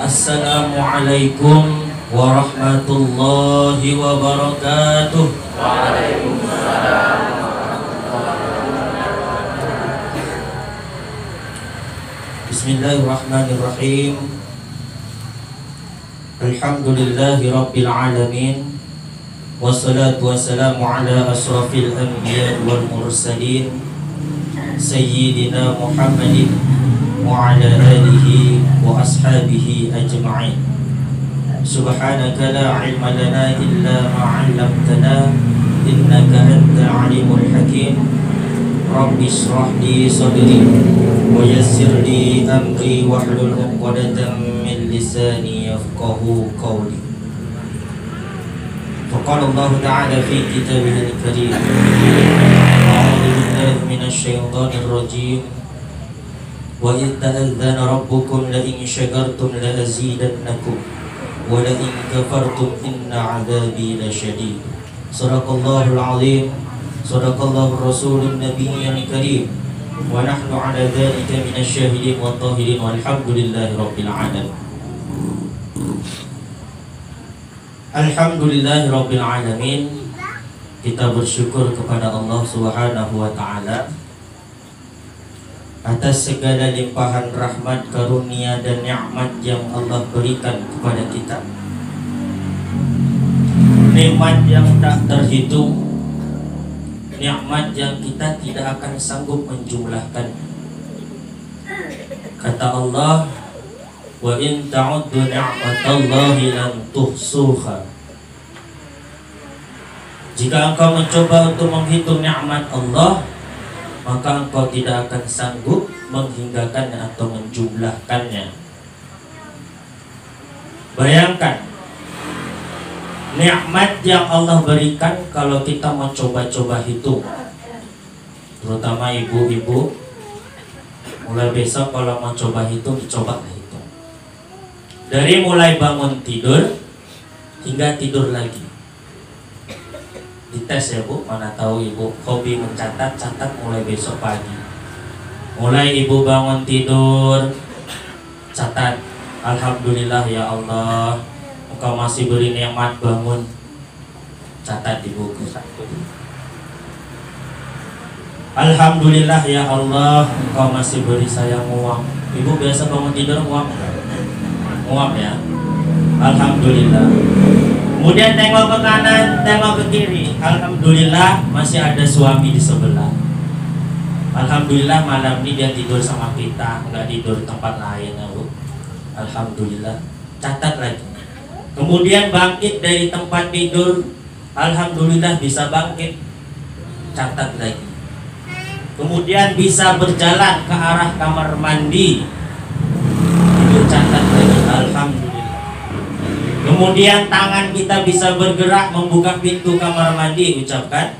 Assalamualaikum warahmatullahi wabarakatuh. Waalaikumsalam. Bismillahirrahmanirrahim. Alhamdulillahi rabbil alamin. Wassalatu wassalamu ala asrafil anbiya wal mursalin Sayyidina Muhammadin wa ala alihi wa ashabihi ajma'in. Subhanaka la ilma lana illa ma 'allamtana innaka antal alimul hakim. Rabbi shrah li sadri wa yassir li amri wahlul 'uqdatam min lisani yafqahu qawli. Faqala Allah ta'ala fi kitabihil karim. A'udzu billahi minasy syaithanir rajim. Wa idh ta'adzana rabbukum la in syakartum la azidannakum wa la in kafartum inna 'adzabi lasyadid. Shadaqallahul 'azim. Shadaqallahur rasulun nabiyyil karim. Wa nahnu 'ala dzalika minasy syahidin wat tahirin walhamdulillahi rabbil alamin. Alhamdulillahi rabbil alamin. Kita bersyukur kepada Allah Subhanahu wa taala atas segala limpahan rahmat, karunia dan nikmat yang Allah berikan kepada kita. Nikmat yang tak terhitung, nikmat yang kita tidak akan sanggup menjumlahkan. Kata Allah, wa in ta'uddu ni'matallahi lan tuhsuha. Jika engkau mencoba untuk menghitung nikmat Allah, maka engkau tidak akan sanggup menghinggakannya atau menjumlahkannya. Bayangkan nikmat yang Allah berikan kalau kita mau coba-coba hitung. Terutama ibu-ibu, mulai besok kalau mau coba hitung, coba hitung. Dari mulai bangun tidur hingga tidur lagi. Dites ya Bu, mana tahu ibu hobi mencatat, catat mulai besok pagi. Mulai ibu bangun tidur, catat. Alhamdulillah ya Allah, Engkau masih beri nikmat bangun. Catat di buku satu. Alhamdulillah ya Allah, Engkau masih beri saya nguap. Ibu biasa bangun tidur nguap? Nguap ya. Alhamdulillah. Kemudian tengok ke kanan, tengok ke kiri. Alhamdulillah masih ada suami di sebelah. Alhamdulillah malam ini dia tidur sama kita, nggak tidur di tempat lain ya Bu. Alhamdulillah. Catat lagi. Kemudian bangkit dari tempat tidur, alhamdulillah bisa bangkit. Catat lagi. Kemudian bisa berjalan ke arah kamar mandi. Itu catat lagi. Alhamdulillah. Kemudian tangan kita bisa bergerak membuka pintu kamar mandi, ucapkan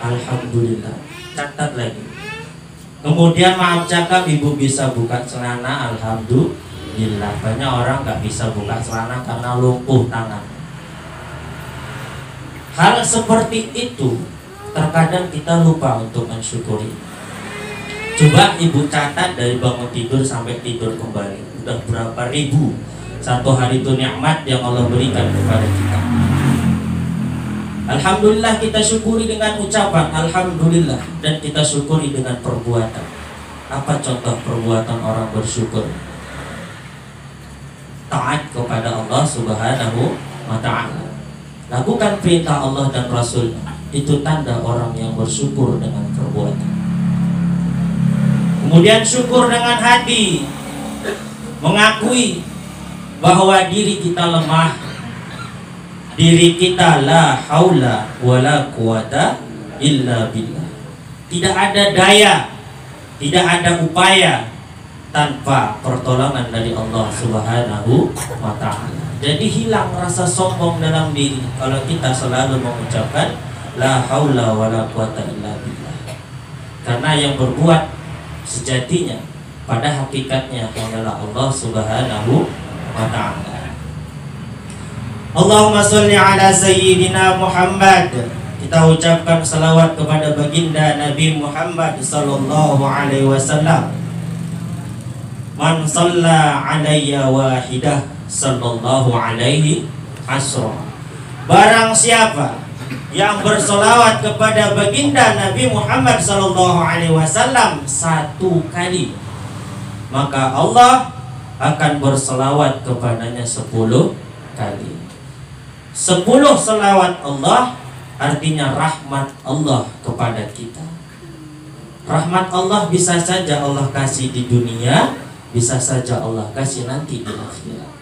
alhamdulillah. Catat lagi. Kemudian maaf cakap, ibu bisa buka celana, alhamdulillah. Banyak orang nggak bisa buka celana karena lumpuh tangan. Hal seperti itu terkadang kita lupa untuk mensyukuri. Coba ibu catat dari bangun tidur sampai tidur kembali, udah berapa ribu satu hari itu nikmat yang Allah berikan kepada kita. Alhamdulillah, kita syukuri dengan ucapan alhamdulillah, dan kita syukuri dengan perbuatan. Apa contoh perbuatan orang bersyukur? Taat kepada Allah Subhanahu wa ta'ala. Lakukan perintah Allah dan Rasul. Itu tanda orang yang bersyukur dengan perbuatan. Kemudian syukur dengan hati, mengakui bahwa diri kita lemah, diri kita la haula wala quwata illa billah. Tidak ada daya, tidak ada upaya tanpa pertolongan dari Allah Subhanahu wa ta'ala. Jadi hilang rasa sombong dalam diri kalau kita selalu mengucapkan la haula wala quwata illa billah. Karena yang berbuat sejatinya pada hakikatnya adalah Allah Subhanahu wa ta'ala. Allahumma sholli ala sayyidina Muhammad. Kita ucapkan salawat kepada baginda Nabi Muhammad sallallahu alaihi wasallam. Man shalla alayya wahidah sallallahu alaihi wasallam. Barang siapa yang bersolawat kepada baginda Nabi Muhammad sallallahu alaihi wasallam 1 kali, maka Allah akan bersolawat kepadanya 10 kali. 10 selawat Allah artinya rahmat Allah kepada kita. Rahmat Allah bisa saja Allah kasih di dunia, bisa saja Allah kasih nanti di akhirat.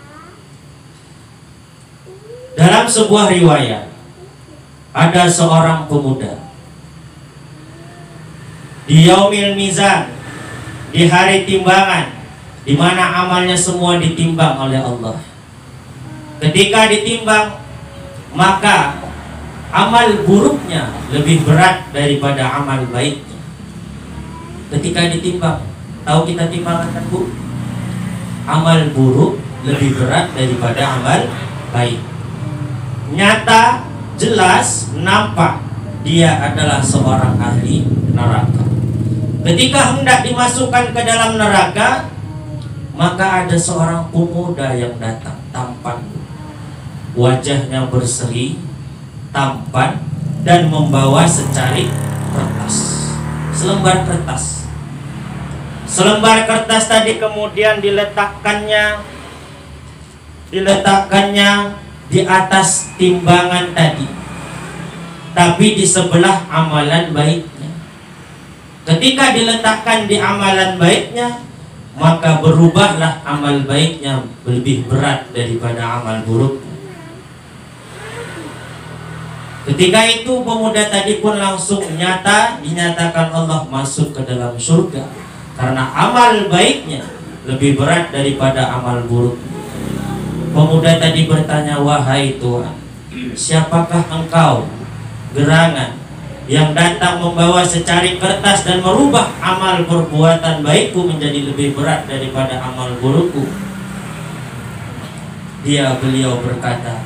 Dalam sebuah riwayat, ada seorang pemuda di yaumil mizan, di hari timbangan, di mana amalnya semua ditimbang oleh Allah. Ketika ditimbang, maka amal buruknya lebih berat daripada amal baiknya. Ketika ditimbang, tahu kita timbangan kan Bu? Amal buruk lebih berat daripada amal baik. Nyata, jelas, nampak dia adalah seorang ahli neraka. Ketika hendak dimasukkan ke dalam neraka, maka ada seorang pemuda yang datang, tampan, wajahnya berseri, tampan, dan membawa secarik kertas, selembar kertas. Selembar kertas tadi kemudian diletakkannya di atas timbangan tadi, tapi di sebelah amalan baiknya. Ketika diletakkan di amalan baiknya, maka berubahlah amal baiknya lebih berat daripada amal buruknya. Ketika itu pemuda tadi pun langsung dinyatakan Allah masuk ke dalam surga, karena amal baiknya lebih berat daripada amal buruk. Pemuda tadi bertanya, wahai Tuhan, siapakah engkau gerangan yang datang membawa secarik kertas dan merubah amal perbuatan baikku menjadi lebih berat daripada amal burukku? Beliau berkata,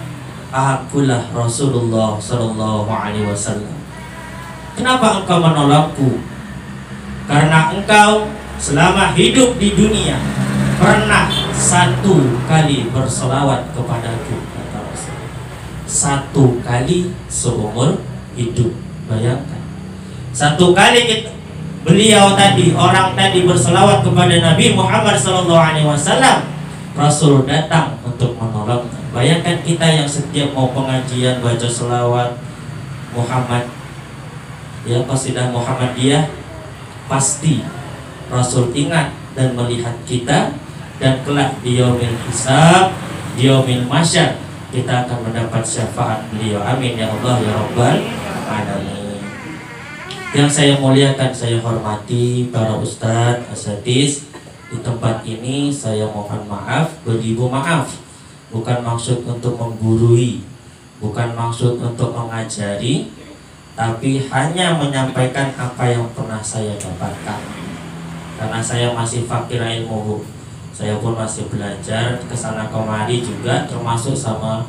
akulah Rasulullah sallallahu alaihi wasallam. Kenapa engkau menolakku? Karena engkau selama hidup di dunia pernah 1 kali bersolawat kepadaku, kata Rasul. 1 kali seumur hidup. Bayangkan, 1 kali orang tadi bersolawat kepada Nabi Muhammad SAW, Rasul datang untuk menolongnya. Bayangkan kita yang setiap mau pengajian baca selawat Muhammad, ya qasidah Muhammadiyah, pasti Rasul ingat dan melihat kita, dan kelak di yaumil hisab, di yaumil mahsyar, kita akan mendapat syafaat beliau. Amin ya Allah ya Rabbal alamin. Yang saya muliakan, saya hormati para ustadz, asatiz di tempat ini, saya mohon maaf, beribu maaf. Bukan maksud untuk menggurui, bukan maksud untuk mengajari, tapi hanya menyampaikan apa yang pernah saya dapatkan. Karena saya masih fakir ilmu, saya pun masih belajar kesana kemari juga, termasuk sama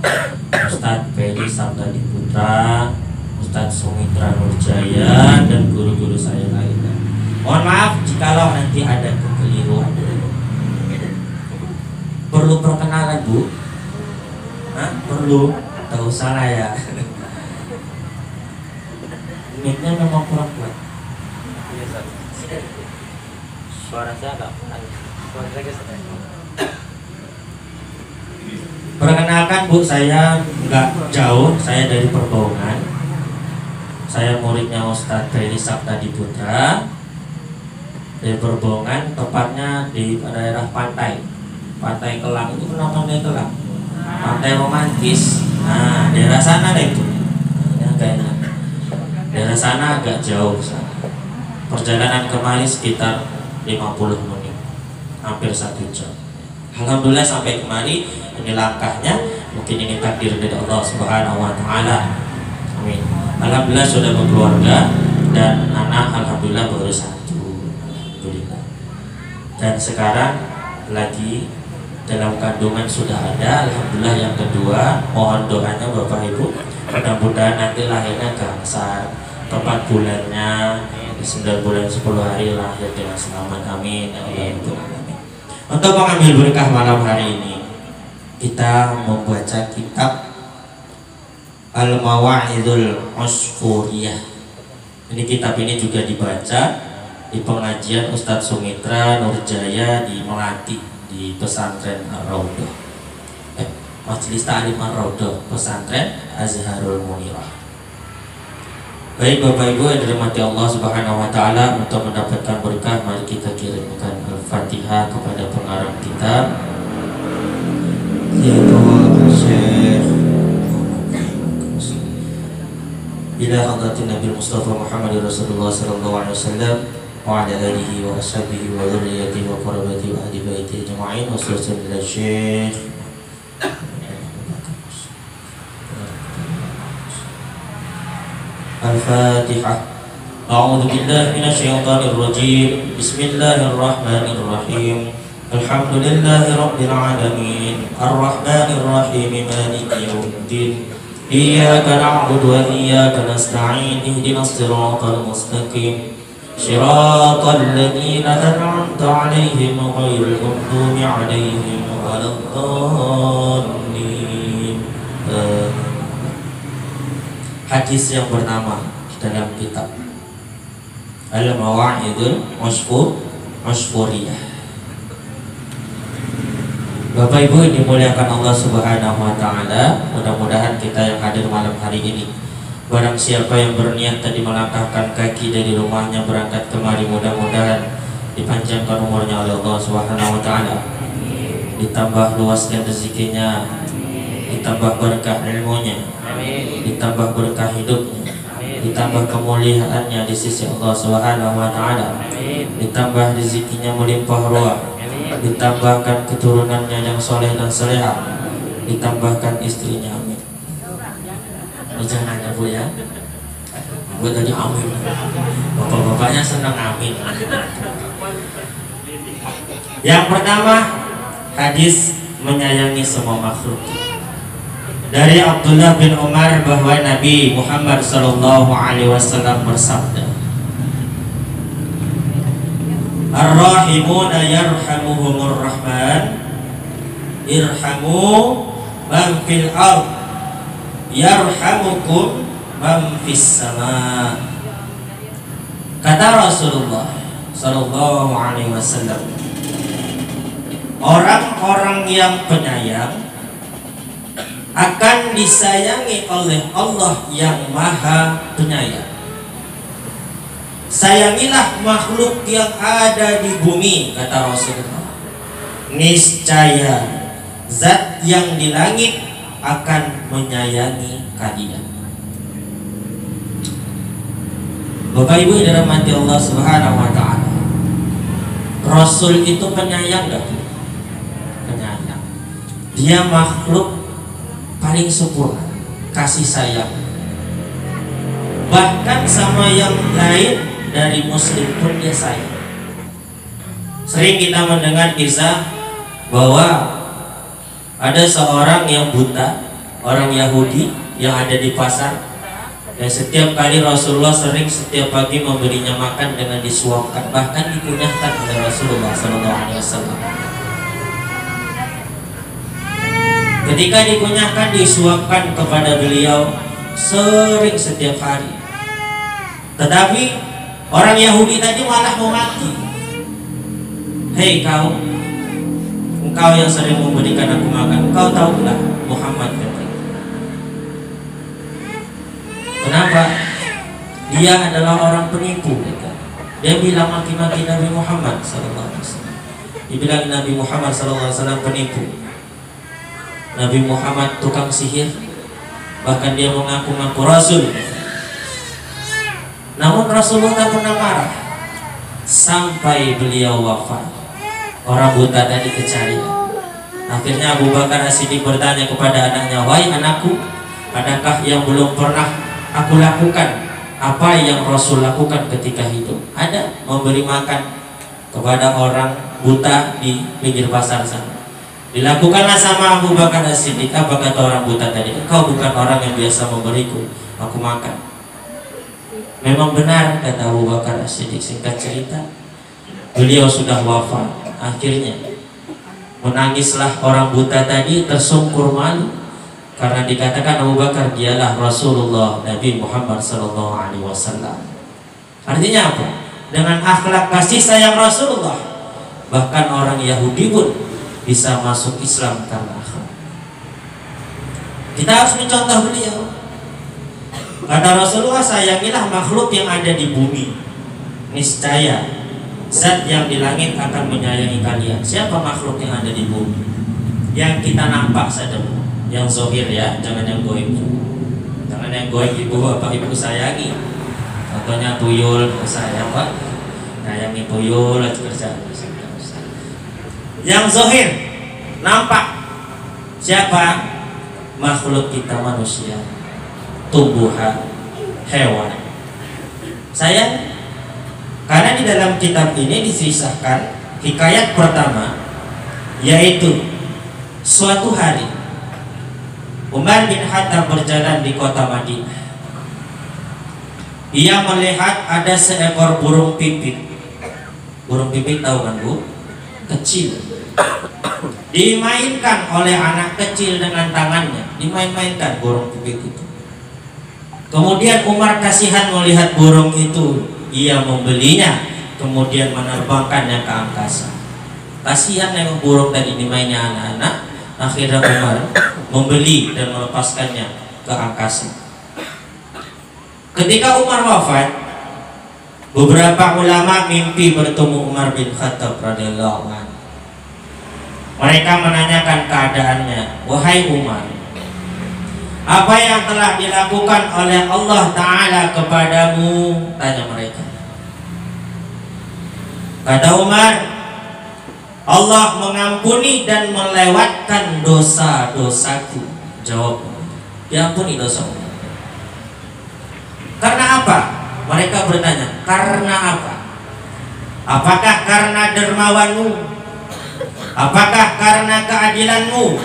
Ustadz Ferry Sabtadi Putra, Ustadz Sumitra Nurjaya, dan guru-guru saya lainnya. Mohon maaf jikalau nanti ada kekeliruan. Perlu perkenalan Bu? Hah? Perlu? Tak usah lah ya. Mic-nya memang kurang kuat. Suara saya agak perkenalkan Bu, saya nggak jauh, saya dari Perbongan. Saya muridnya Ustadz Ferry Sabtadi Putra dari Perbongan, tepatnya di daerah Pantai Kelang. Itu kenapa Pantai Kelang? Pantai romantis. Nah, daerah sana deh itu. Daerah sana agak jauh sana. Perjalanan kemari sekitar 50 menit, hampir 1 jam. Alhamdulillah sampai kemari. Ini langkahnya, mungkin ini takdir dari Allah Subhanahu wa taala. Amin. Alhamdulillah sudah berkeluarga dan anak alhamdulillah baru 1. Alhamdulillah. Dan sekarang lagi dalam kandungan sudah ada, alhamdulillah yang kedua. Mohon doanya Bapak Ibu, mudah-mudahan nanti lahirnya gangsar, tepat bulannya 9 bulan 10 hari lahir dengan selamat. Amin. Untuk mengambil berkah malam hari ini, kita membaca kitab Al-Mawa'idul Usfuriyah. Ini kitab ini juga dibaca di pengajian Ustadz Sumitra Nurjaya di Melati, di pesantren Ar-Raudhah, Majelis Ta'lim Ar-Raudhah, pesantren Azharul Munirah. Baik Bapak Ibu yang dirahmati Allah Subhanahu wa taala, untuk mendapatkan berkah mari kita kirimkan Al-Fatihah kepada pengarang kitab, yaitu Syekh ila hadratin Nabi Mustafa Muhammad Rasulullah sallallahu alaihi wasallam wa ala alihi wa ashabihi wa dzurriyyatihi wa qarabatihi wa ahli baitihi ajma'in wa sallallahu ala Syekh Al-Fatihah. A'udzu billahi minasyaitonir rajim. Bismillahirrahmanirrahim. Alhamdulillahi rabbil alamin. Arrahmanir rahim. Maliki yaumiddin. Iyyaka na'budu wa iyyaka nasta'in. Ihdinas siratal mustaqim. Shiratal ladzina an'amta 'alaihim ghairil maghdubi 'alaihim waladdallin. Hadis yang bernama dalam kitab Al-Mawa'idul Usfuriyah. Bapak Ibu yang dimuliakan Allah Subhanahu wa taala, mudah-mudahan kita yang hadir malam hari ini, barang siapa yang berniat tadi melangkahkan kaki dari rumahnya berangkat kemari, mudah-mudahan dipanjangkan umurnya oleh Allah Subhanahu wa taala, ditambah luaskan rezekinya, ditambah berkah ilmunya, ditambah berkah hidupnya, ditambah kemuliaannya di sisi Allah Subhanahu wa taala, ditambah rezekinya melimpah ruah, ditambahkan keturunannya yang soleh dan salehah, ditambahkan istrinya, amin. Jangan ya Bu ya, buat tadi amin, bapak-bapaknya senang amin. Yang pertama, hadis menyayangi semua makhluk. Dari Abdullah bin Umar bahwa Nabi Muhammad sallallahu alaihi wasallam bersabda, Ar-rahimuna yarhamuhumur rahman, irhamu man fil ard, yarhamukum man fis sama. Kata Rasulullah sallallahu alaihi wasallam, orang-orang yang penyayang akan disayangi oleh Allah yang Maha Penyayang. Sayangilah makhluk yang ada di bumi, kata Rasulullah. Niscaya Zat yang di langit akan menyayangi kalian. Bapak Ibu yang dirahmati Allah Subhanahu wa taala, Rasul itu penyayang gak? Penyayang. Dia makhluk paling sempurna kasih sayang, bahkan sama yang lain dari muslim pun dia sayang. Sering kita mendengar kisah bahwa ada seorang yang buta, orang Yahudi yang ada di pasar, dan setiap kali Rasulullah sering setiap pagi memberinya makan dengan disuapkan, bahkan dikunyahkan oleh Rasulullah SAW. Ketika dikunyahkan, disuapkan kepada beliau sering setiap hari. Tetapi orang Yahudi tadi malah memaki. Hei kau, engkau yang sering memberikan aku makan, engkau tahu tak Muhammad? Kenapa? Dia adalah orang penipu. Dia bilang maki-maki Nabi Muhammad SAW. Dibilang Nabi Muhammad SAW penipu, Nabi Muhammad tukang sihir, bahkan dia mengaku-ngaku Rasul. Namun Rasulullah tak pernah marah sampai beliau wafat. Orang buta tadi kecarian. Akhirnya Abu Bakar As-Siddiq bertanya kepada anaknya, wahai anakku, adakah yang belum pernah aku lakukan apa yang Rasul lakukan ketika hidup? Ada, memberi makan kepada orang buta di pinggir pasar sana. Dilakukanlah sama Abu Bakar As-Siddiq. Apa kata orang buta tadi? Kau bukan orang yang biasa memberiku aku makan. Memang benar kata Abu Bakar As-Siddiq. Singkat cerita, beliau sudah wafat. Akhirnya Menangislah orang buta tadi tersungkur malu karena dikatakan Abu Bakar dialah Rasulullah Nabi Muhammad SAW. Artinya apa? Dengan akhlak kasih sayang Rasulullah, bahkan orang Yahudi pun bisa masuk Islam karena akhlak. Kita harus mencontoh beliau. Kata Rasulullah, sayangilah makhluk yang ada di bumi, niscaya zat yang di langit akan menyayangi kalian. Siapa makhluk yang ada di bumi? Yang kita nampak saja, yang zahir ya, jangan yang goib. Jangan yang goib ibu bapak ibu sayangi. Contohnya tuyul, sayang pak, sayangi tuyul aja kerja. Yang zahir nampak siapa? Makhluk kita manusia, tumbuhan, hewan. Sayang. Karena di dalam kitab ini disisahkan hikayat pertama, yaitu suatu hari Umar bin Khattab berjalan di kota Madinah. Ia melihat ada seekor burung pipit. Burung pipit tahu kan bu? Kecil. Dimainkan oleh anak kecil dengan tangannya. Dimain-mainkan burung pipit itu. Kemudian Umar kasihan melihat burung itu. Ia membelinya, kemudian menerbangkannya ke angkasa. Kasihan yang burung tadi dimainnya anak-anak. Akhirnya Umar membeli dan melepaskannya ke angkasa. Ketika Umar wafat, beberapa ulama mimpi bertemu Umar bin Khattab radhiyallahu anhu. Mereka menanyakan keadaannya. Wahai Umar, apa yang telah dilakukan oleh Allah Ta'ala kepadamu? Tanya mereka. Kata Umar, Allah mengampuni dan melewatkan dosa-dosaku. Jawab, diampuni dosamu. Karena apa? Mereka bertanya, karena apa? Apakah karena dermawanmu? Apakah karena keadilanmu?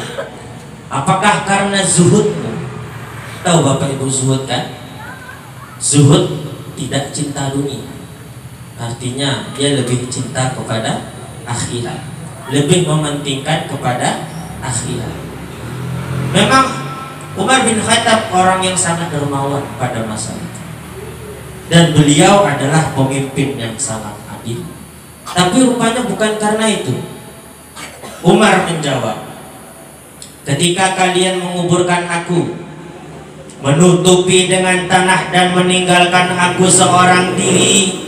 Apakah karena zuhudmu? Tahu Bapak Ibu zuhud kan? Zuhud tidak cinta dunia. Artinya dia lebih cinta kepada akhirat, lebih mementingkan kepada akhirat. Memang Umar bin Khattab orang yang sangat dermawan pada masa itu, dan beliau adalah pemimpin yang sangat adil. Tapi rupanya bukan karena itu. Umar menjawab, ketika kalian menguburkan aku, menutupi dengan tanah dan meninggalkan aku seorang diri,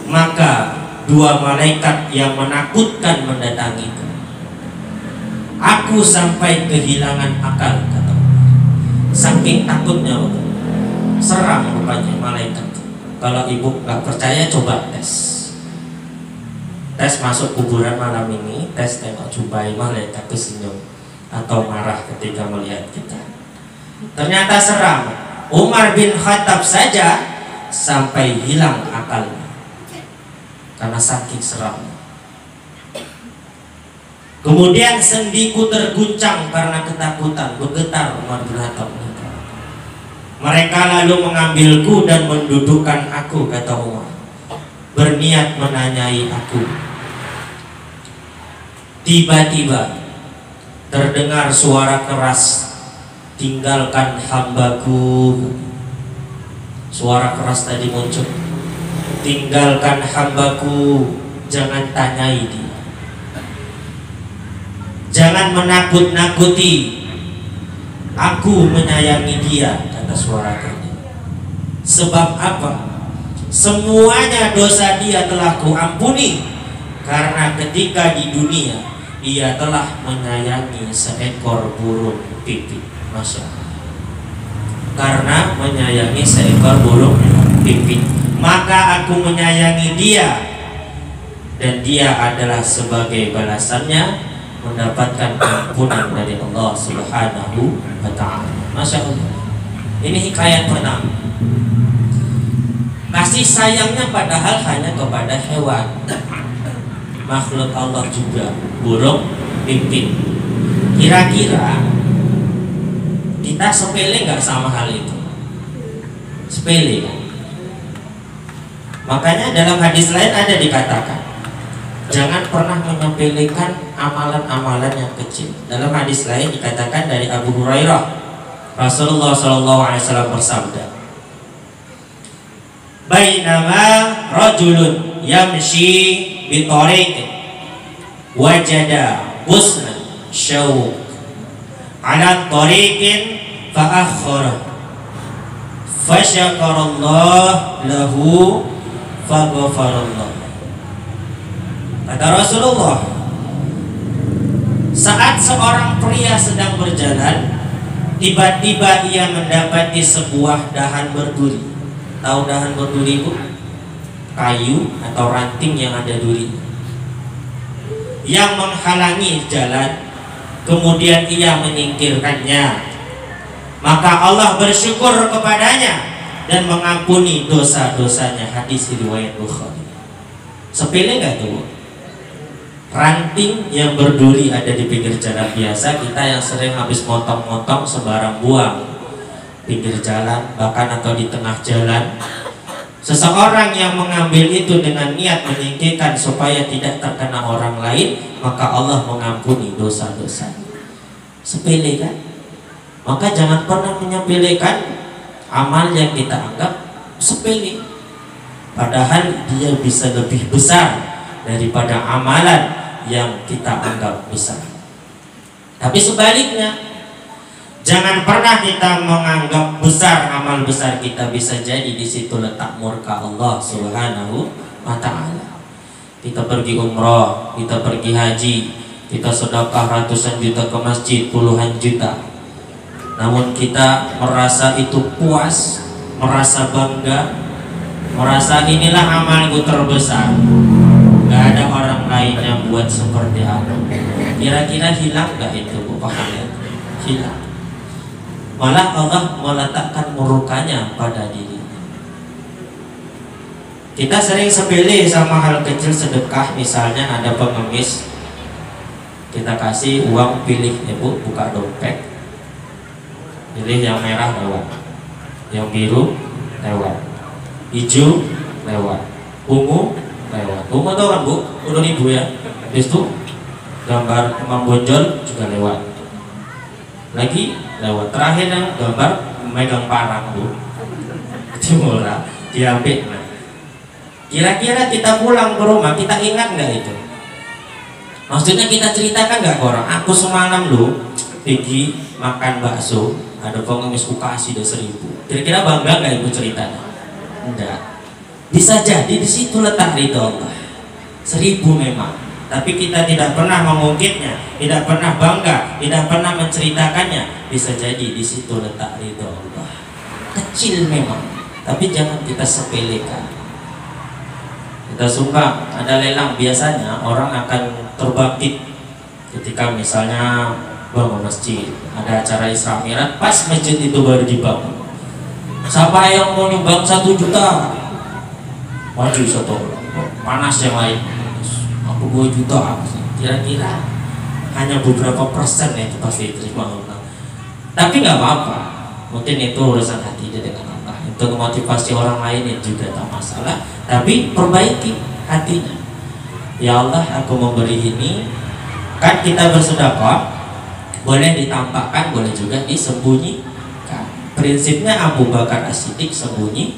maka dua malaikat yang menakutkan mendatangiku. Aku sampai kehilangan akal, kata Umar. Saking takutnya, seram rupanya malaikat. Kalau ibu nggak percaya, coba tes. Tes masuk kuburan malam ini, tes tengok jumpai malaikat tersenyum atau marah ketika melihat kita. Ternyata seram. Umar bin Khattab saja sampai hilang akalnya karena saking seram. Kemudian sendiku terguncang karena ketakutan, bergetar Umar bin Khattab. Mereka lalu mengambilku dan mendudukkan aku, kata Umar, berniat menanyai aku. Tiba-tiba terdengar suara keras, tinggalkan hambaku. Suara keras tadi muncul, tinggalkan hambaku, jangan tanyai dia, jangan menakut-nakuti, aku menyayangi dia, kata suara tadi. Sebab apa? Semuanya dosa dia telah kuampuni, karena ketika di dunia ia telah menyayangi seekor burung pipit. Masya Allah. Karena menyayangi seekor burung pipit, maka aku menyayangi dia, dan dia adalah sebagai balasannya mendapatkan ampunan dari Allah Subhanahu wa ta'ala. Masya Allah. Ini hikayat pertama. Kasih sayangnya padahal hanya kepada hewan, makhluk Allah juga, burung pipit. Kira-kira kita sepele nggak sama hal itu? Sepele kan? Makanya dalam hadis lain ada dikatakan, Jangan pernah menyepelekan amalan-amalan yang kecil. Dalam hadis lain dikatakan dari Abu Hurairah, Rasulullah SAW bersabda, "Bainama rajulun yamshi bi tariqin wajada husnan syauq ala tariqin fa akhara fa syakarallahu lahu fa ghafarallahu." Kata Rasulullah, saat seorang pria sedang berjalan, tiba-tiba ia mendapati sebuah dahan berduri. Tahu dahan berduri itu? Kayu atau ranting yang ada duri yang menghalangi jalan, kemudian ia menyingkirkannya. Maka Allah bersyukur kepadanya dan mengampuni dosa-dosanya. Hadis riwayat Bukhari. Sepele nggak tuh? Ranting yang berduri ada di pinggir jalan biasa, kita yang sering habis motong-motong sembarang buang pinggir jalan, bahkan atau di tengah jalan. Seseorang yang mengambil itu dengan niat menyingkirkan supaya tidak terkena orang lain, maka Allah mengampuni dosa-dosa. Sepele kan? Maka jangan pernah menyepelekan amal yang kita anggap sepele, padahal dia bisa lebih besar daripada amalan yang kita anggap besar. Tapi sebaliknya, jangan pernah kita menganggap besar amal besar kita, bisa jadi di situ letak murka Allah Subhanahu wa Ta'ala. Kita pergi umrah, kita pergi haji, kita sedekah ratusan juta ke masjid, puluhan juta, namun kita merasa itu puas, merasa bangga, merasa inilah amalku terbesar, gak ada orang lain yang buat seperti aku. Kira-kira hilang gak itu, Bu? Pahamnya hilang. Malah Allah meletakkan murkanya pada diri. Kita sering sepele sama hal kecil sedekah. Misalnya ada pengemis, kita kasih uang, pilih ya Bu, buka dompet, pilih yang merah lewat, yang biru lewat, hijau lewat, ungu lewat. Ungu tau kan Bu? Udah ribu ya. Habis itu gambar Imam Bonjol juga lewat, lagi lewat. Terakhir yang gambar memegang parang Bu, itu murah, diambil. Nah, kira-kira kita pulang ke rumah, kita ingat nggak itu? Maksudnya kita ceritakan nggak ke orang, aku semalam lu pergi makan bakso, ada pengemis ku kasih dia 1.000. Kira-kira bangga nggak ibu ceritanya? Enggak. Bisa jadi di situ letak ridho Allah. 1.000 memang, tapi kita tidak pernah mengungkitnya, tidak pernah bangga, tidak pernah menceritakannya. Bisa jadi di situ letak ridho Allah. Kecil memang, tapi jangan kita sepelekan. Kita sumbang, ada lelang, biasanya orang akan terbangkit ketika misalnya bangun masjid, ada acara Isra Mi'raj, pas masjid itu baru dibangun. Siapa yang mau nyumbang 1 juta? Maju satu orang, panas yang lain, aku 2 juta. Kira-kira hanya beberapa persen ya itu pasti diterima Allah. Tapi nggak apa-apa, mungkin itu urusan hati dia dengan Allah. Itu memotivasi orang lain juga tak masalah. Tapi perbaiki hatinya. Ya Allah, aku memberi ini. Kan kita bersedekah boleh ditampakkan, boleh juga disembunyikan. Prinsipnya Abu Bakar As-Siddiq sembunyi.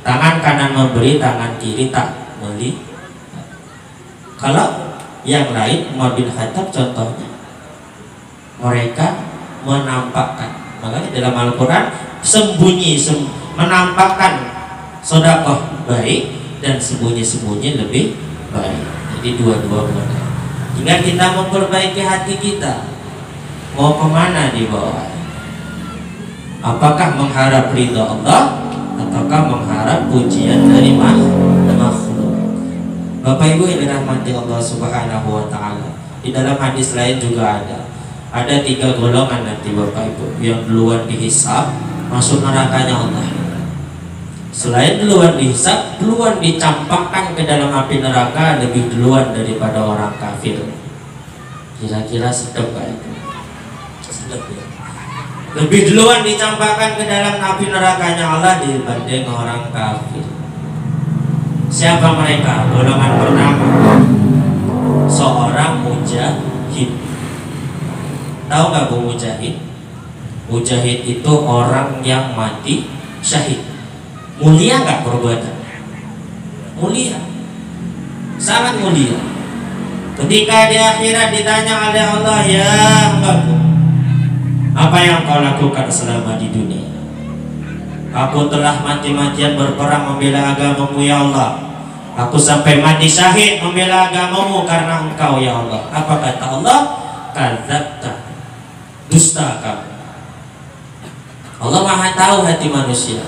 Tangan kanan memberi, tangan kiri tak melihat. Kalau yang lain, Umar bin Khattab contohnya, mereka menampakkan. Makanya dalam Al-Quran menampakkan sedekah baik dan sembunyi-sembunyi lebih baik. Jadi dua-dua benar. Hingga kita memperbaiki hati kita. Mau kemana di bawah? Apakah mengharap ridha Allah ataukah mengharap pujian dari makhluk? Bapak Ibu yang dirahmati Allah Subhanahu wa Ta'ala, di dalam hadis lain juga ada 3 golongan nanti Bapak Ibu. Yang duluan dihisab masuk nerakanya Allah. Selain duluan dihisab, duluan dicampakkan ke dalam api neraka lebih duluan daripada orang kafir. Kira-kira sedap gak itu? Sedap ya. Lebih duluan dicampakkan ke dalam api nerakanya Allah dibanding orang kafir. Siapa mereka? Golongan pertama, seorang mujahid. Tahu nggak Bu mujahid? Mujahid itu orang yang mati syahid. Mulia nggak perbuatan? Mulia, sangat mulia. Ketika di akhirat ditanya oleh Allah, ya hambaku, apa yang kau lakukan selama di dunia? Aku telah mati-matian berperang membela agamamu ya Allah. Aku sampai mati syahid membela agamamu karena engkau ya Allah. Apa kata Allah? Kadzabta, dusta kamu. Allah maha tahu hati manusia.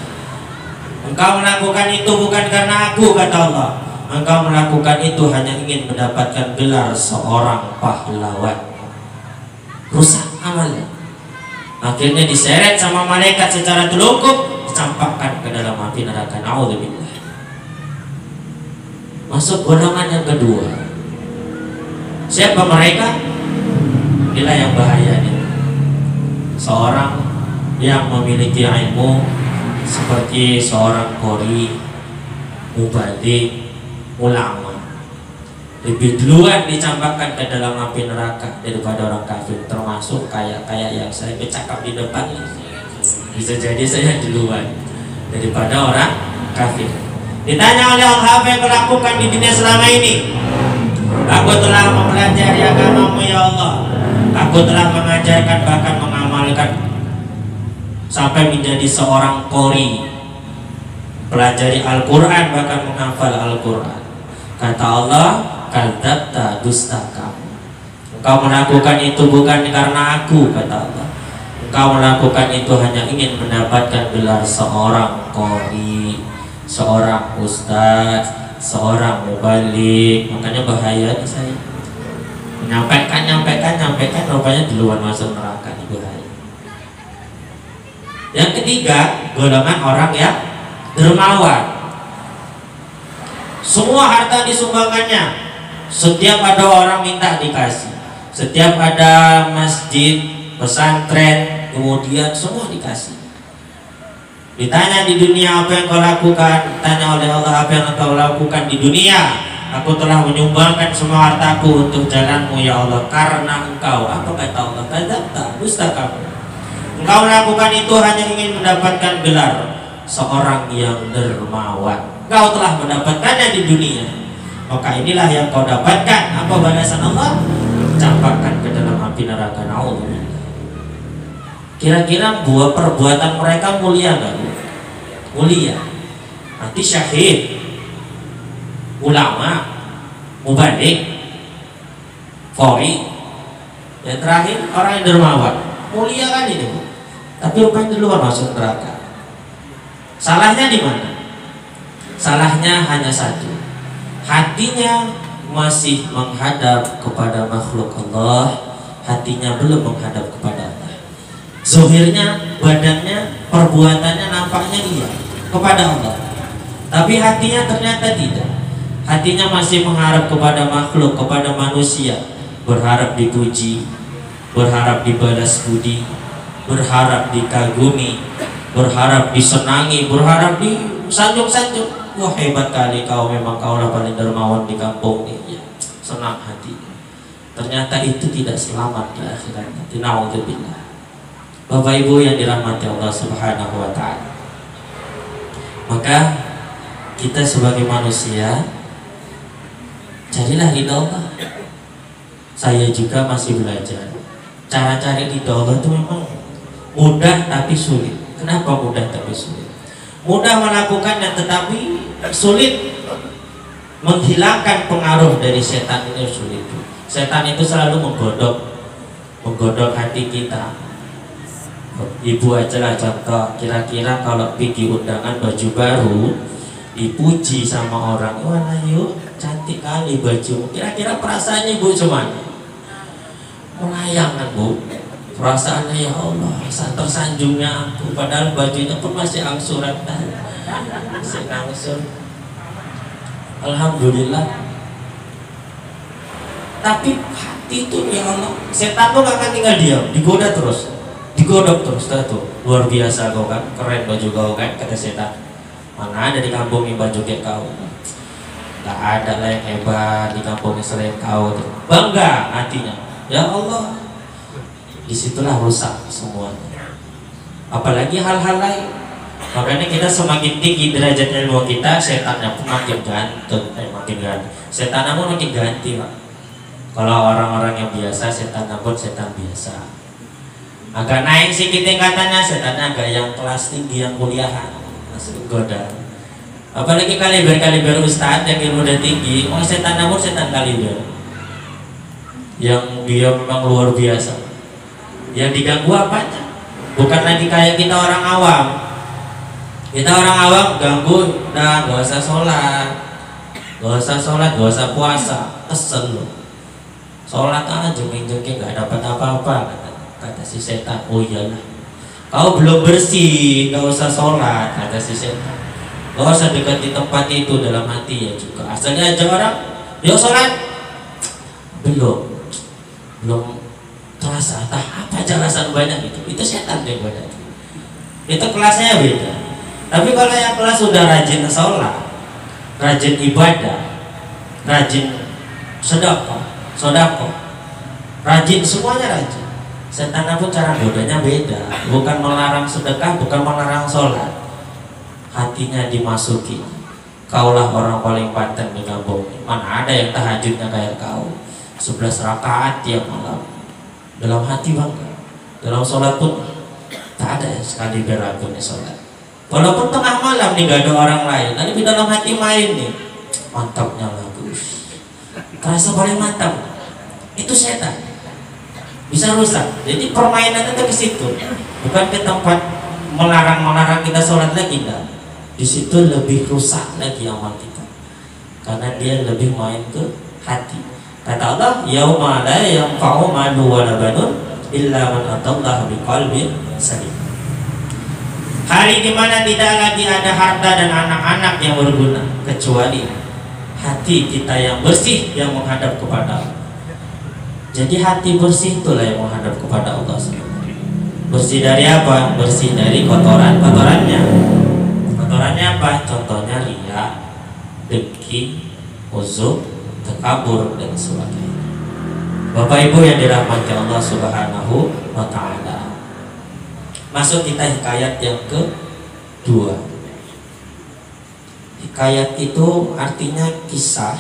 Engkau melakukan itu bukan karena aku, kata Allah. Engkau melakukan itu hanya ingin mendapatkan gelar seorang pahlawan. Rusak amalnya. Akhirnya diseret sama malaikat secara telungkup, dicampakkan ke dalam api neraka. Naudzubillah. Masuk golongan yang kedua. Siapa mereka? Inilah yang bahaya nih. Seorang yang memiliki ilmu seperti seorang qori, mubalik, ulama, lebih duluan dicampakkan ke dalam api neraka daripada orang kafir. Termasuk kayak yang saya bercakap di depan ini. Bisa jadi saya duluan daripada orang kafir. Ditanya oleh Allah, apa yang kau lakukan di dunia selama ini? Aku telah mempelajari agamamu ya Allah. Aku telah mengajarkan bahkan mengamalkan sampai menjadi seorang qori, pelajari Al-Quran bahkan menghafal Al-Quran. Kata Allah, kadzabta, dusta kamu. Engkau melakukan itu bukan karena aku, kata Allah. Engkau melakukan itu hanya ingin mendapatkan gelar seorang qori, seorang ustaz, seorang mubalik. Makanya bahaya nih saya menyampaikan rupanya duluan masuk neraka. Ini bahaya. Yang ketiga, golongan orang yang dermawan. Semua harta disumbangkannya. Setiap ada orang minta dikasih. Setiap ada masjid, pesantren, kemudian semua dikasih. Ditanya di dunia apa yang kau lakukan? Tanya oleh Allah, apa yang kau lakukan di dunia? Aku telah menyumbangkan semua hartaku untuk jalanmu ya Allah, karena engkau. Apa kata Allah? Kadzabta, dusta kamu. Engkau melakukan itu hanya ingin mendapatkan gelar seorang yang dermawan. Engkau telah mendapatkannya di dunia, maka inilah yang kau dapatkan. Apa balasan Allah? Campakkan ke dalam api neraka. Naudzubillah. Kira-kira buat perbuatan mereka mulia nggak? Mulia. Nanti syahid, ulama, mubalik, qori. Yang terakhir orang yang dermawan. Mulia kan ini, Bu. Tapi rupanya duluan masuk neraka. Salahnya di mana? Salahnya hanya satu. Hatinya masih menghadap kepada makhluk Allah, hatinya belum menghadap kepada Allah. Zahirnya, badannya, perbuatannya nampaknya iya kepada Allah, tapi hatinya ternyata tidak. Hatinya masih mengharap kepada makhluk, kepada manusia, berharap dipuji, berharap dibalas budi, berharap dikagumi, berharap disenangi, berharap disanjung-sanjung. Wah, hebat kali kau, memang kaulah paling dermawan di kampung ini. Ya, senang hati. Ternyata itu tidak selamat di akhirat. Naudzubillah. Bapak Ibu yang dirahmati Allah Subhanahu wa taala. Maka kita sebagai manusia carilah ridha Allah. Saya juga masih belajar. Cara cari ridha Allah itu memang mudah tapi sulit. Kenapa mudah tapi sulit? Mudah melakukannya tetapi sulit menghilangkan pengaruh dari setan. Itu sulit. Setan itu selalu menggodok hati kita. Ibu aja lah contoh, kira-kira kalau pergi undangan baju baru dipuji sama orang, wah yuk cantik kali baju, kira-kira perasaannya ibu cuman melayang kan Bu? Perasaannya ya Allah, tersanjungnya aku, padahal bajunya pun masih angsuran kan, masih angsur. Alhamdulillah. Tapi hati itu ya Allah, setan tuh gak akan tinggal diam, digoda terus, digodok terus. Tuh luar biasa kau kan, keren baju kau kan, kata setan. Mana ada di kampung yang baju kayak kau. Gak ada lah yang hebat di kampung selain kau. Bangga hatinya. Ya Allah, disitulah rusak semuanya. Apalagi hal-hal lain. Makanya kita semakin tinggi derajat ilmu kita, setannya pun makin ganteng, makin ganteng. Setannya pun makin ganti, Pak. Kalau orang-orang yang biasa, setannya pun setan biasa. Agak naik sedikit tingkatannya, setannya agak yang kelas tinggi, yang kuliahan, masih goda. Apalagi kaliber ustadz yang ilmu udah tinggi, setannya pun setan kaliber. Yang dia memang luar biasa. Yang diganggu apanya? Bukan lagi kayak kita orang awam. Kita orang awam ganggu, nah gak usah sholat, gak usah puasa, kesel loh. Sholat aja jengking-jengking gak dapat apa-apa, kata si setan. Oh iyalah, kau belum bersih, gak usah sholat, kata si setan. Gak usah dekati tempat itu dalam hati ya juga. Asalnya aja orang, yuk sholat, belum terasa, apa jelasan banyak itu setan deh pada itu kelasnya beda. Tapi kalau yang kelas sudah rajin sholat, rajin ibadah, rajin sedekah, rajin semuanya rajin. Setan pun cara godanya beda, bukan melarang sedekah, bukan melarang sholat, hatinya dimasuki. Kaulah orang paling pantas di kampung. Mana ada yang tahajudnya kayak kau, 11 rakaat tiap malam. Dalam hati bangga, dalam sholat pun tak ada sekali beragunya sholat. Walaupun tengah malam nih gak ada orang lain, tapi di dalam hati main nih, mantapnya bagus, terasa paling mantap. Itu setan bisa rusak. Jadi permainan itu ke situ, bukan ke tempat melarang kita sholat lagi, enggak. Di situ lebih rusak lagi amal kita, karena dia lebih main ke hati. Kata Allah, yauma la yanfa'u malu wa la banun illa man atallaha biqalbin salim. Hari di mana tidak lagi ada harta dan anak-anak yang berguna kecuali hati kita yang bersih yang menghadap kepada Allah. Jadi hati bersih itulah yang menghadap kepada Allah. Bersih dari apa? Bersih dari kotorannya. Kotorannya apa? Contohnya riya, dengki, uzur, takabur dan sebagainya. Bapak Ibu yang dirahmati Allah Subhanahu wa taala. Masuk kita hikayat yang kedua. Hikayat itu artinya kisah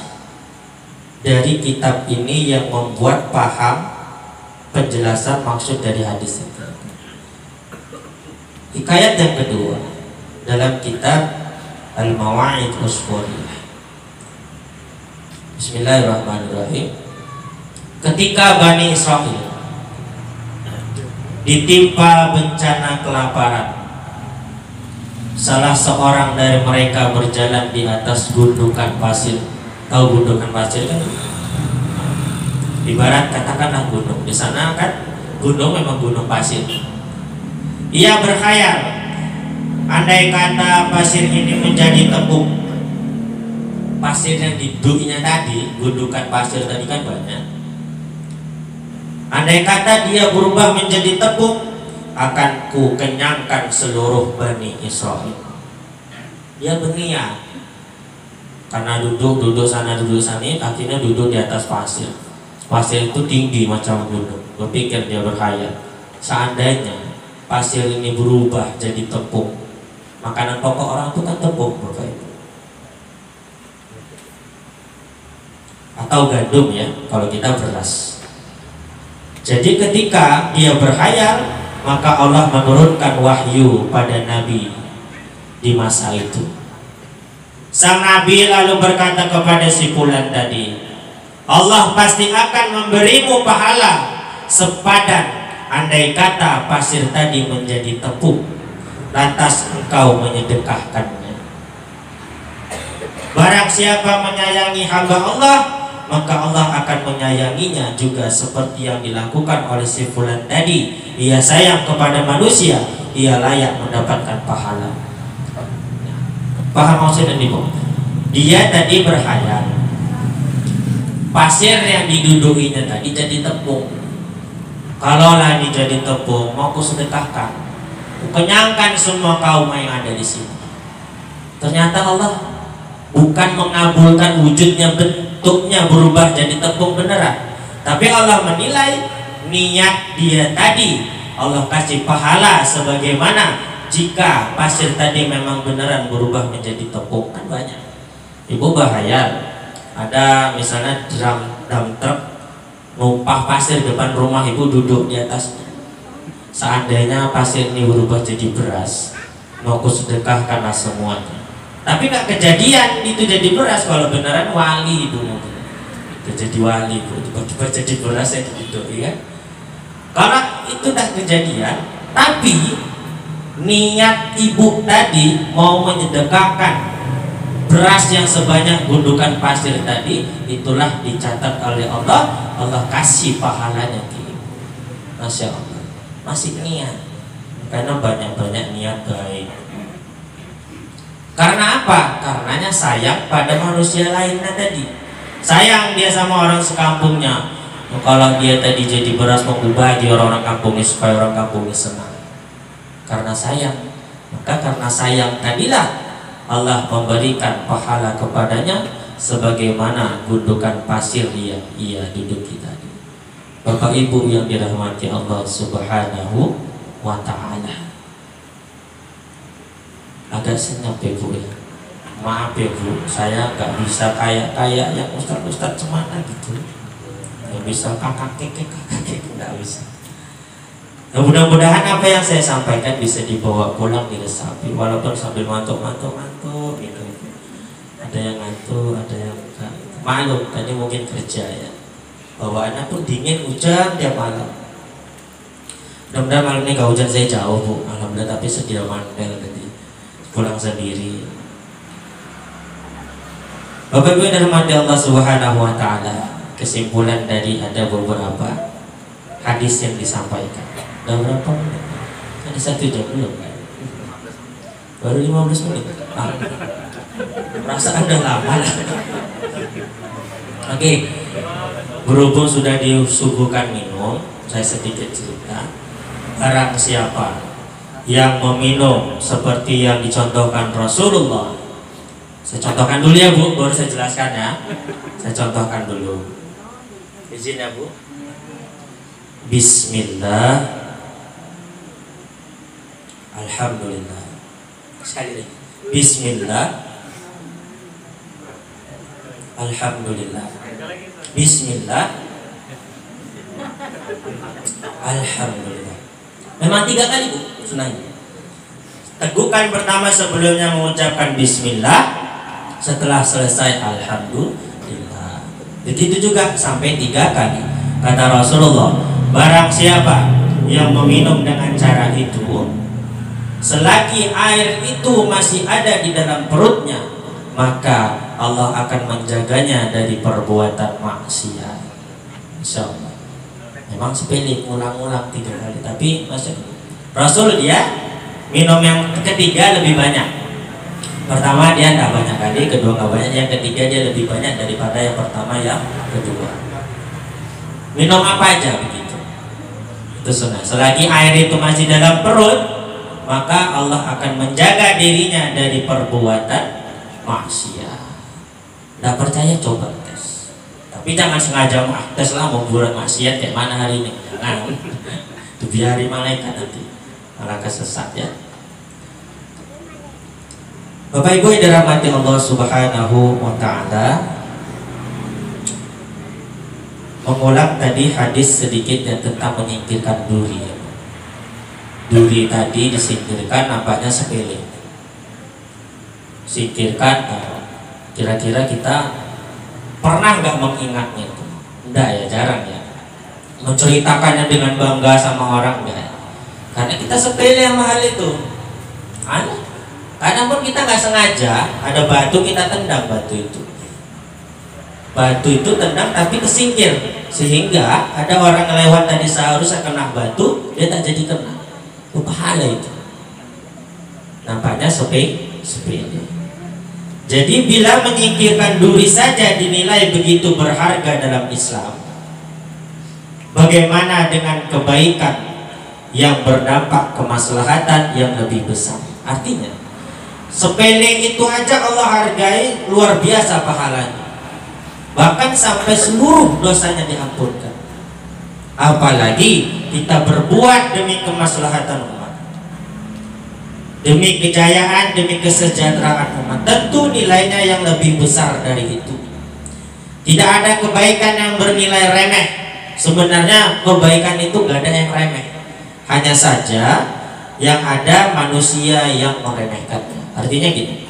dari kitab ini yang membuat paham penjelasan maksud dari hadis itu. Hikayat yang kedua dalam kitab Al-Mawa'id Usfuriyah. Bismillahirrahmanirrahim. Ketika Bani Israil ditimpa bencana kelaparan, salah seorang dari mereka berjalan di atas gundukan pasir. Tahu gundukan pasir kan? Ibarat katakanlah gunung. Di sana kan gunung memang gunung pasir. Ia berkhayal, andai kata pasir ini menjadi tepung. Pasir yang diduknya tadi, gundukan pasir tadi kan banyak. Andai kata dia berubah menjadi tepung, akan ku kenyangkan seluruh Bani Israil. Dia berniat, karena duduk sana duduk sini, akhirnya duduk di atas pasir. Pasir itu tinggi macam gunung. Berpikir dia berkhayal, seandainya pasir ini berubah jadi tepung, makanan pokok orang itu kan tepung, Bapak Ibu. Atau gandum ya, kalau kita beras. Jadi ketika dia berkhayal, maka Allah menurunkan wahyu pada Nabi di masa itu. Sang Nabi lalu berkata kepada si fulan tadi, Allah pasti akan memberimu pahala sepadan andai kata pasir tadi menjadi tepung, lantas engkau menyedekahkannya. Barang siapa menyayangi hamba Allah, maka Allah akan menyayanginya juga seperti yang dilakukan oleh si fulan tadi. Ia sayang kepada manusia, ia layak mendapatkan pahala. Paham maksudnya nih, Bu? Dia tadi berkhayal pasir yang didudukinya tadi jadi tepung. Kalau lagi jadi tepung, mau kusedekahkan, kenyangkan semua kaum yang ada di sini. Ternyata Allah bukan mengabulkan wujudnya, bentuknya berubah jadi tepung beneran, tapi Allah menilai niat dia tadi. Allah kasih pahala sebagaimana jika pasir tadi memang beneran berubah menjadi tepung. Kan banyak, ibu bahaya, ada misalnya drum truk numpah pasir depan rumah ibu, duduk di atasnya. Seandainya pasir ini berubah jadi beras, mau aku sedekahkanlah semuanya. Tapi nggak kejadian itu jadi beras. Kalau beneran wali ibu mungkin itu jadi wali, ibu tiba-tiba jadi beras yang duduk, ya. Karena itu udah kejadian, tapi niat ibu tadi mau menyedekahkan beras yang sebanyak gundukan pasir tadi, itulah dicatat oleh Allah. Allah kasih pahalanya ke ibu. Masya Allah, masih niat, karena banyak-banyak niat baik. Karena apa? Karenanya sayang pada manusia lainnya tadi. Sayang dia sama orang sekampungnya. Kalau dia tadi jadi beras, mengubah dia orang kampungnya supaya orang kampungnya senang. Karena sayang, maka karena sayang tadilah Allah memberikan pahala kepadanya sebagaimana gundukan pasir yang ia duduki tadi. Bapak Ibu yang dirahmati Allah Subhanahu wa Ta'ala. Agak senyap ya Bu ya. Maaf ya Bu, saya nggak bisa kayak yang ustad semana gitu. Nggak bisa kakak kekek nggak bisa. Nah, mudah-mudahan apa yang saya sampaikan bisa dibawa pulang diresapi, walaupun sambil mantuk gitu. Ada yang ngantuk, ada yang enggak. Maklum tadi mungkin kerja ya. Bawaannya pun dingin, hujan tiap malam. Mudah-mudahan malam ini gak hujan, saya jauh Bu, alhamdulillah, tapi sedia mantel tadi. Pulang sendiri. Bapak Ibu yang dirahmati Allah Subhanahu wa Ta'ala, kesimpulan dari ada beberapa hadis yang disampaikan. Udah berapa menit? Ada 1 jam belum kan? Baru 15 menit. Perasaan udah lama lah. Oke, berhubung sudah disuguhkan minum, saya sedikit cerita. Barang siapa yang meminum seperti yang dicontohkan Rasulullah, saya contohkan dulu ya Bu, baru saya jelaskan ya. Saya contohkan dulu. Izin ya Bu. Bismillah, alhamdulillah. Sekali lagi. Bismillah, alhamdulillah. Bismillah, alhamdulillah. Memang 3 kali Bu sunahnya. Tegukan pertama sebelumnya mengucapkan bismillah, setelah selesai alhamdulillah. Begitu juga sampai 3 kali. Kata Rasulullah, barang siapa yang meminum dengan cara itu, selagi air itu masih ada di dalam perutnya, maka Allah akan menjaganya dari perbuatan maksiat. Insyaallah. Memang sepele, ulang-ulang 3 kali, tapi Rasul dia minum yang ketiga lebih banyak. Pertama dia tidak banyak kali, kedua nggak banyak, yang ketiga dia lebih banyak daripada yang pertama, yang kedua. Minum apa aja begitu, itu sunnah. Selagi air itu masih dalam perut, maka Allah akan menjaga dirinya dari perbuatan maksiat. Tidak percaya coba tes, tapi jangan sengaja tes lah mau buat maksiat kayak mana hari ini, jangan. Dibiari malaikat nanti malah kesesat ya. Bapak Ibu yang dirahmati Allah Subhanahu wa Ta'ala, mengulang tadi hadis sedikit yang tentang menyingkirkan duri. Duri tadi disingkirkan nampaknya sepele. Singkirkan, kira-kira kita pernah nggak mengingatnya itu? Enggak ya, jarang ya. Menceritakannya dengan bangga sama orang enggak. Karena kita sepele sama hal itu. Kadang pun kita nggak sengaja ada batu, kita tendang batu itu. Batu itu tendang tapi kesingkir, sehingga ada orang lewat tadi seharusnya kena batu, dia tak jadi kena. Itu pahala itu. Nampaknya sepele. Jadi bila menyingkirkan duri saja dinilai begitu berharga dalam Islam, bagaimana dengan kebaikan yang berdampak kemaslahatan yang lebih besar? Artinya Sepele itu aja Allah hargai, luar biasa pahalanya. Bahkan sampai seluruh dosanya diampunkan. Apalagi kita berbuat demi kemaslahatan umat, demi kejayaan, demi kesejahteraan umat, tentu nilainya yang lebih besar dari itu. Tidak ada kebaikan yang bernilai remeh. Sebenarnya kebaikan itu gak ada yang remeh, hanya saja yang ada manusia yang meremehkannya. Artinya gini,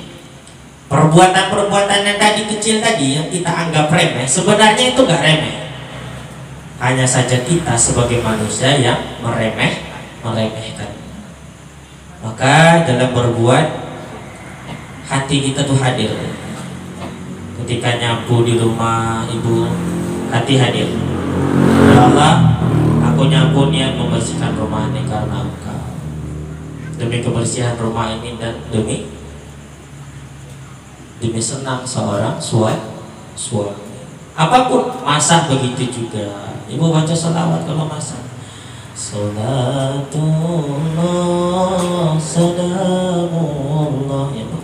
perbuatan-perbuatan yang tadi kecil tadi yang kita anggap remeh, sebenarnya itu gak remeh, hanya saja kita sebagai manusia yang meremehkan. Maka dalam berbuat, hati kita tuh hadir. Ketika nyapu di rumah ibu, hati hadir. Ya Allah, aku nyapu niat membersihkan rumah ini karena Engkau, demi kebersihan rumah ini dan demi senang seorang suami. Apapun, masak begitu juga. Ibu baca salawat kalau masak. Salatullah salamullah, ya Bu.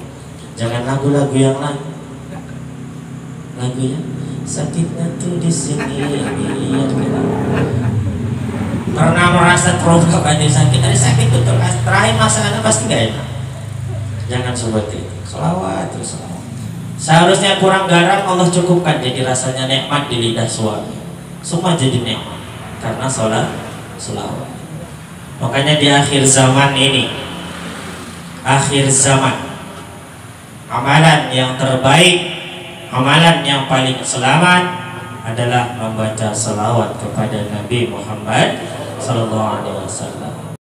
Jangan lagu-lagu yang lain. Lagunya sakitnya tuh di sini. Karena merasa terluka pada sakit, ada sakit betul. Terakhir masakannya pasti gak enak. Jangan seperti itu. Salawat terus salawat. Seharusnya kurang garam Allah cukupkan jadi rasanya nikmat di lidah suami. Semua jadi nikmat karena selawat. Makanya di akhir zaman ini, akhir zaman, amalan yang terbaik, amalan yang paling selamat adalah membaca selawat kepada Nabi Muhammad sallallahu alaihi wasallam.